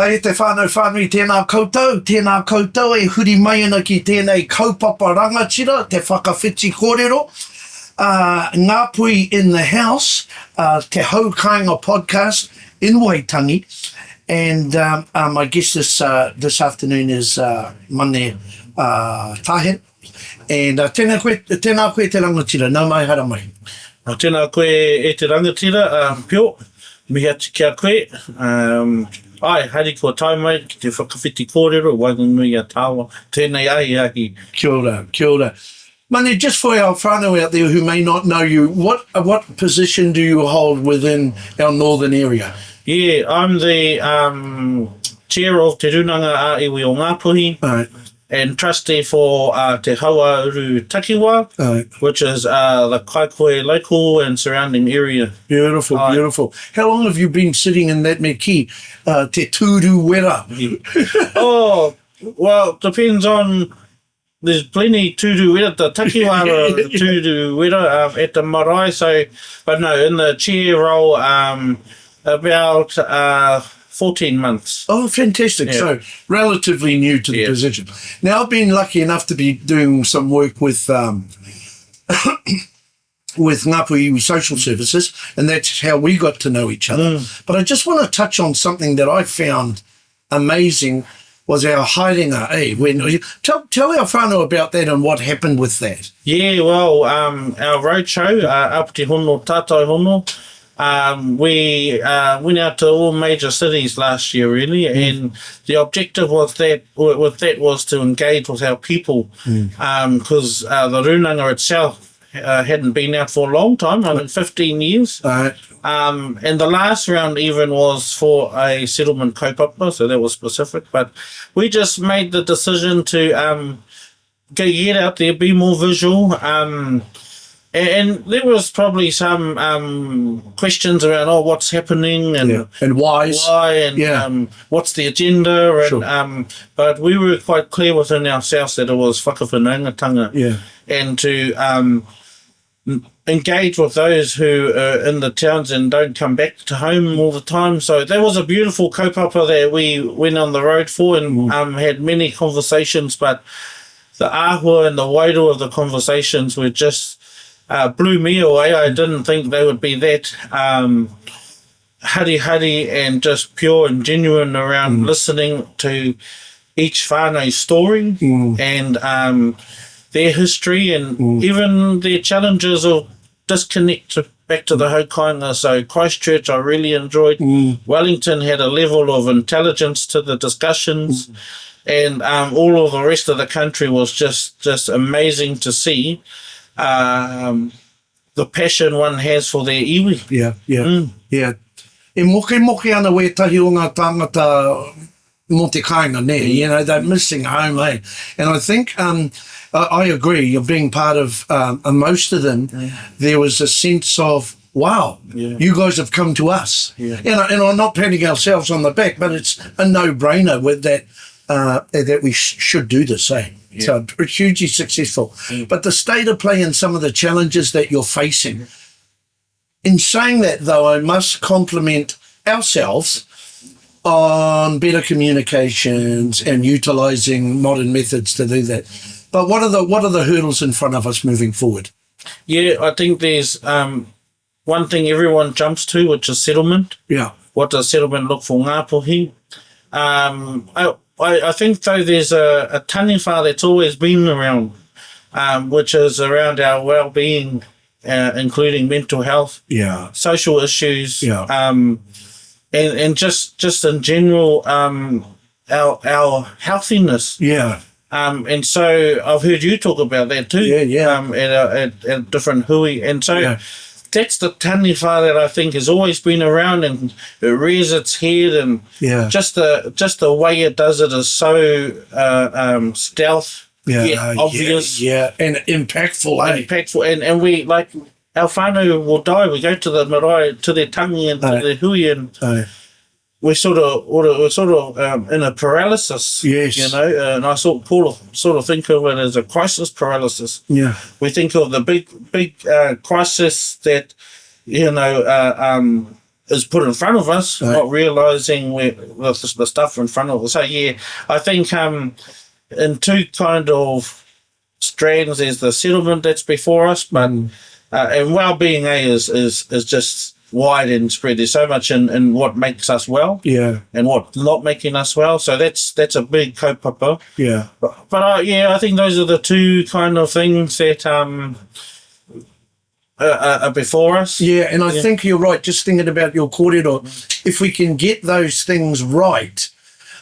Kai te whānau tēnā koutou e huri mai ana ki tēnei kaupapa rangatira, te whakawhiti kōrero. Ngāpuhi in the house, te Haukainga podcast in Waitangi. And my guest this afternoon is Mane Tahere. And tēnā koe te rangatira, nau mai hara mai. Tēnā koe e te rangatira, pio, mihi atu kia koe. Ai, hari kua tai mai ki te whakawhiti kōrero, Waitangi a tāua, tēnei ahi. Kia ora, kia ora. Mane, just for our whānau out there who may not know you, what position do you hold within our northern area? Yeah, I'm the chair of te Rūnanga-Ā-Iwi-Ō-Ngāpuhi. Right. And trustee for te Hauauru Takiwā, which is the Kaikohe local and surrounding area. Beautiful, beautiful. How long have you been sitting in that me ki, te tūru wera? Oh, well, depends on, there's plenty tūru wera, the Takiwā tūru wera at the marae, so, but no, in the chair role, about 14 months. Oh, fantastic. Yeah. So, relatively new to the position. Now, I've been lucky enough to be doing some work with with Ngāpuhi Social Services, and that's how we got to know each other. But I just want to touch on something that I found amazing, was our haerenga, eh? When, tell our whānau about that and what happened with that. Yeah, well, our roadshow, Āpiti Hono Tātai Hono, we went out to all major cities last year, really, and the objective was was to engage with our people, because the Rūnanga itself hadn't been out for a long time, 15 years. And the last round even was for a settlement kaupapa, so that was specific. But we just made the decision to get out there, be more visual. And there was probably some questions around, what's happening and why and what's the agenda. And but we were quite clear within ourselves that it was whakawhanaungatanga, and to engage with those who are in the towns and don't come back to home all the time. So that was a beautiful kaupapa that we went on the road for, and had many conversations. But the āhua and the wairo of the conversations were just blew me away. I didn't think they would be that hari and just pure and genuine around listening to each whānau's story and their history and even their challenges of disconnect back to the Haukainga. So Christchurch I really enjoyed. Wellington had a level of intelligence to the discussions, and all of the rest of the country was just amazing to see. The passion one has for their iwi. Yeah. E moke ana wētahi o ngā tāngata mo te kāinga ne, you know, they're missing home, eh? And I think, I agree, you're being part of most of them, there was a sense of, wow, you guys have come to us. And I'm not patting ourselves on the back, but it's a no-brainer with that, that we should do this, eh? So hugely successful. But the state of play and some of the challenges that you're facing. In saying that, though, I must compliment ourselves on better communications and utilising modern methods to do that. But what are the hurdles in front of us moving forward? Yeah, I think there's one thing everyone jumps to, which is settlement. Yeah. What does settlement look for Ngāpuhi? I think, though, there's a taniwha that's always been around, which is around our well-being, including mental health, social issues, and just in general, our healthiness. And so I've heard you talk about that too, at different hui. And so that's the taniwha that I think has always been around, and it rears its head, and just the way it does it is so stealth, obvious, and impactful, and we, like, our whānau will die. We go to the marae, to their tangi and to their hui, and we're sort of in a paralysis, you know, and I sort of think of it as a crisis paralysis. We think of the big crisis that, you know, is put in front of us, Right. not realising the stuff in front of us. So yeah, I think in two kind of strands, there's the settlement that's before us, but and well-being is just wide and spread. There's so much in what makes us well, Yeah. and what not making us well. So that's a big kaupapa. Yeah. But yeah, I think those are the two kind of things that are before us. Yeah, and I think you're right. Just thinking about your kōrero, if we can get those things right,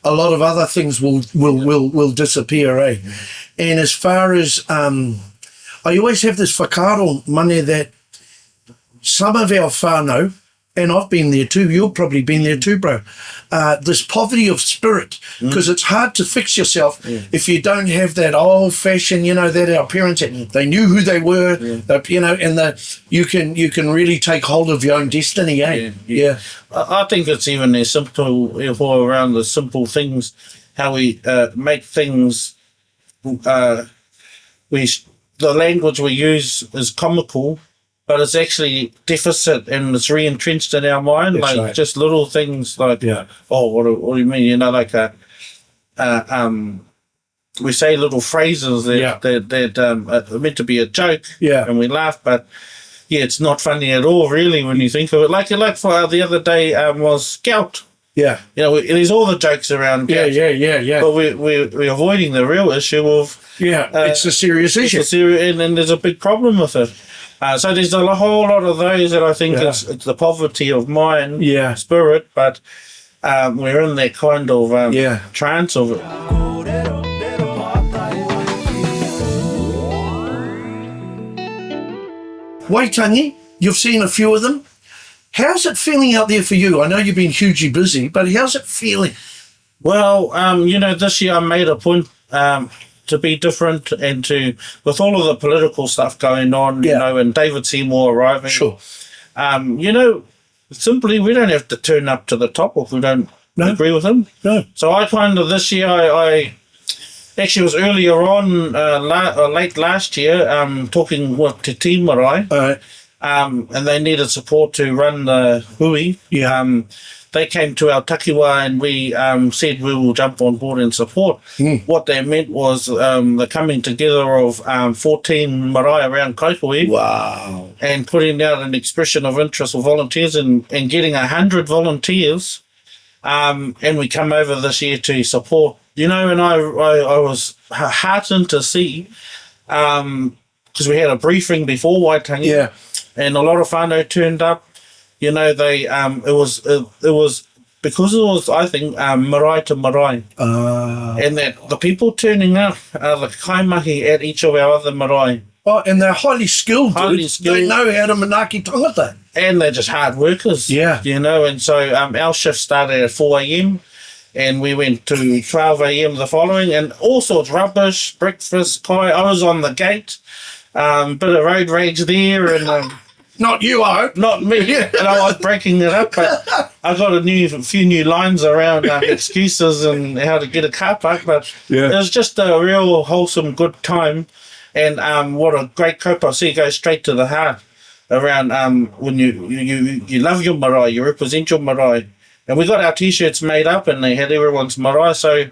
a lot of other things will disappear, eh? And as far as I always have this whakaaro, mane, that some of our whānau, and I've been there too, you've probably been there too, bro, this poverty of spirit, because it's hard to fix yourself if you don't have that old-fashioned, you know, that our parents had. They knew who they were, you know, and you can really take hold of your own destiny, eh? Yeah. I think it's even as simple, around the simple things, how we make things. The language we use is comical, but it's actually deficit and it's re-entrenched in our mind. That's like right. just little things like, oh, what do you mean? You know, like we say little phrases that are meant to be a joke, and we laugh, but it's not funny at all, really, when you think of it. Like for the other day was gout. Yeah. You know, there's all the jokes around gout. Yeah. But we're avoiding the real issue of... it's a serious issue. And there's a big problem with it. So there's a whole lot of those that I think it's the poverty of mind, spirit, but we're in that kind of trance of it. Waitangi, you've seen a few of them. How's it feeling out there for you? I know you've been hugely busy, but how's it feeling? Well, you know, this year I made a point to be different and to, with all of the political stuff going on, you know, and David Seymour arriving. Sure. You know, simply we don't have to turn up to the top if we don't agree with him. No. So I kind of, this year, I actually was earlier on, late last year, talking with Te Tii Marae. All right. And they needed support to run the hui. They came to our takiwa and we said we will jump on board and support. What they meant was the coming together of 14 marae around Kaikohe. Wow. And putting out an expression of interest for volunteers and getting 100 volunteers. And we come over this year to support. You know, and I was heartened to see, because we had a briefing before Waitangi. Yeah. And a lot of whānau turned up. You know, they it was because it was, I think, marae to marae. And that the people turning up are the kaimahi at each of our other marae. Oh, and they're highly skilled, dude. They know how to manaki tangata. And they're just hard workers. Yeah. You know, and so our shift started at 4 a.m. and we went to 12 a.m. the following, and all sorts, rubbish, breakfast, kai. I was on the gate. Bit of road rage there, and not you, I hope. Not me. And I was breaking it up, but I got a few new lines around excuses and how to get a car park. But it was just a real wholesome, good time, and what a great kaupapa. See, it goes straight to the heart around when you love your marae, you represent your marae, and we got our t-shirts made up, and they had everyone's marae. So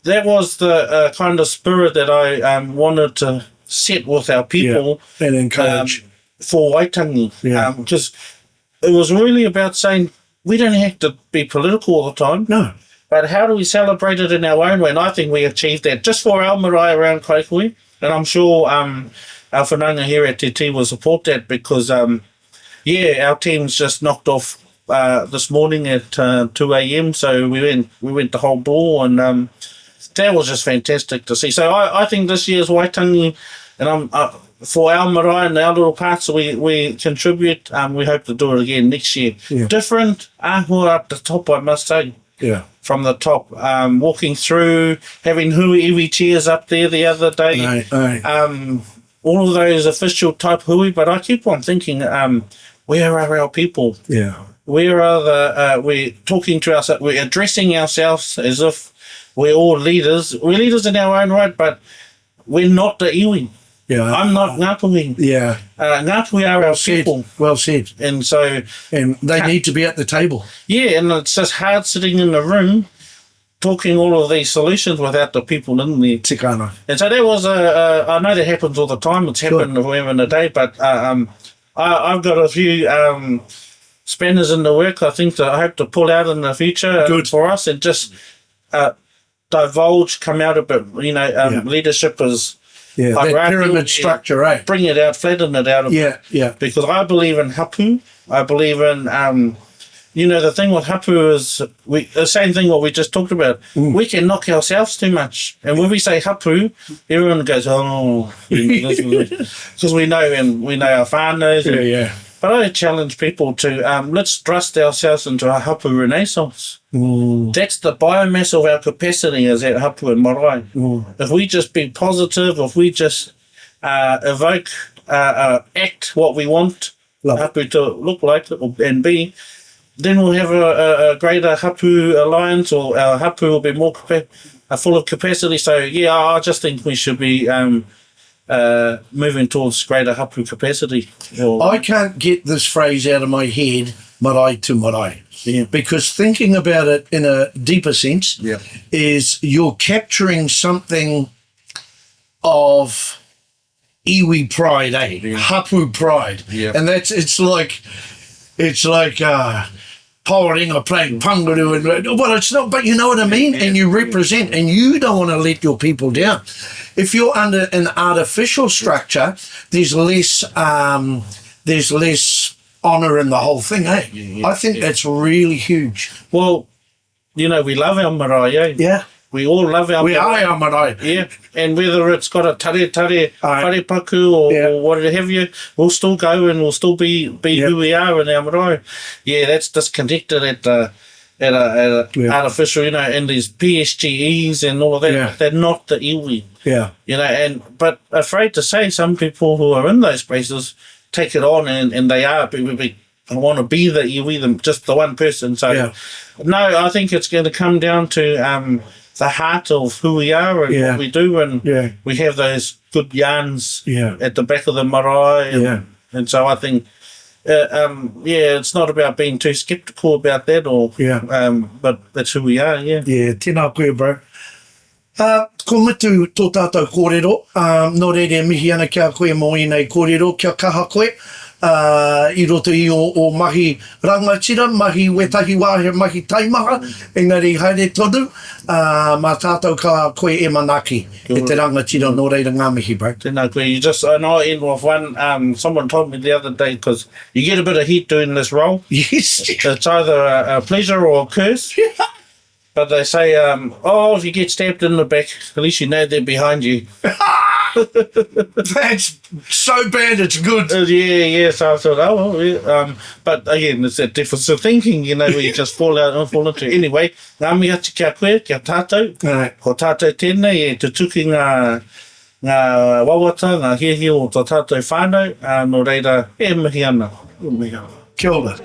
that was the kind of spirit that I wanted to set with our people and encourage for Waitangi. Just it was really about saying we don't have to be political all the time. No. But how do we celebrate it in our own way? And I think we achieved that just for our marae around Kaikohe. And I'm sure our whananga here at Te Tii will support that because, our team's just knocked off this morning at 2 a.m. So we went the whole ball, and that was just fantastic to see. So I think this year's Waitangi, and for our marae and our little parts we contribute, we hope to do it again next year. Different āhua at the top, I must say. From the top, walking through, having hui iwi chairs up there the other day. All of those official type hui, but I keep on thinking, where are our people? Where are we're talking to ourselves, we're addressing ourselves as if we're all leaders. We're leaders in our own right, but we're not the iwi. Yeah. I'm not Ngāpuhi. Yeah. Ngāpuhi are our people. Well said. And so... And they need to be at the table. Yeah, and it's just hard sitting in the room talking all of these solutions without the people in there. Tikana. And so that was I know that happens all the time. It's happened in a day, but I've got a few spanners in the work, I think, that I hope to pull out in the future for us and just divulge, come out a bit. You know, leadership is that pyramid structure, eh? Bring it out, flatten it out a bit. Yeah. Because I believe in hapū. I believe in... you know, the thing with hapū is the same thing what we just talked about. We can knock ourselves too much. And when we say hapū, everyone goes, oh, because we know our whānau. Yeah. But I challenge people to, let's thrust ourselves into a hapū renaissance. That's the biomass of our capacity is that hapū and marae. If we just be positive, if we just evoke, act what we want hapū to look like and be, then we'll have a greater hapū alliance, or our hapū will be more full of capacity. So, yeah, I just think we should be moving towards greater hapū capacity. I can't get this phrase out of my head, marae to marae. Yeah. Because thinking about it in a deeper sense is you're capturing something of iwi pride, hapū pride. Yeah. And it's like Paoringa playing pangaru, and well, it's not, but you know what I mean. And you represent, and you don't want to let your people down. If you're under an artificial structure, there's less honour in the whole thing, eh? I think that's really huge. Well, you know, we love our marae, eh? Yeah. We all love our marae. We are our marae. Yeah, and whether it's got a wharepaku or what have you, we'll still go and we'll still be who we are in our marae. Yeah, that's disconnected at artificial, you know, and these PSGEs and all of that. Yeah. They're not the iwi. Yeah. You know, but afraid to say, some people who are in those spaces take it on and they are. I want to be the iwi, just the one person. So, no, I think it's going to come down to the heart of who we are and what we do, and we have those good yarns at the back of the marae, and so I think it's not about being too skeptical about that, or but that's who we are. Tēnā koe, bro. Ko mitu tō tātou kōrero, nō reire mihi ana kia koe mō i nei kōrero, kia kaha koe, I roto i o mahi rangatira, mahi wetahi wāhe, mahi taimaha, engari haere tonu, mā tātou ka koe e manaki, e te rangatira nō reira ngā mihi, bro. Tēnā koe, and I'll end with one, someone told me the other day, because you get a bit of heat doing this role. Yes. It's either a pleasure or a curse. But they say, if you get stabbed in the back, at least you know they're behind you. That's so bad, it's good. So I thought, but again, it's that deficit thinking, you know, where you just fall into. Anyway, ngā mihi atu kia koe, kia tātou. Ko tātou tēnei e te tuki ngā wawata, ngā hihi o tō tātou whānau, no reira, e mihi ana. Kia ora.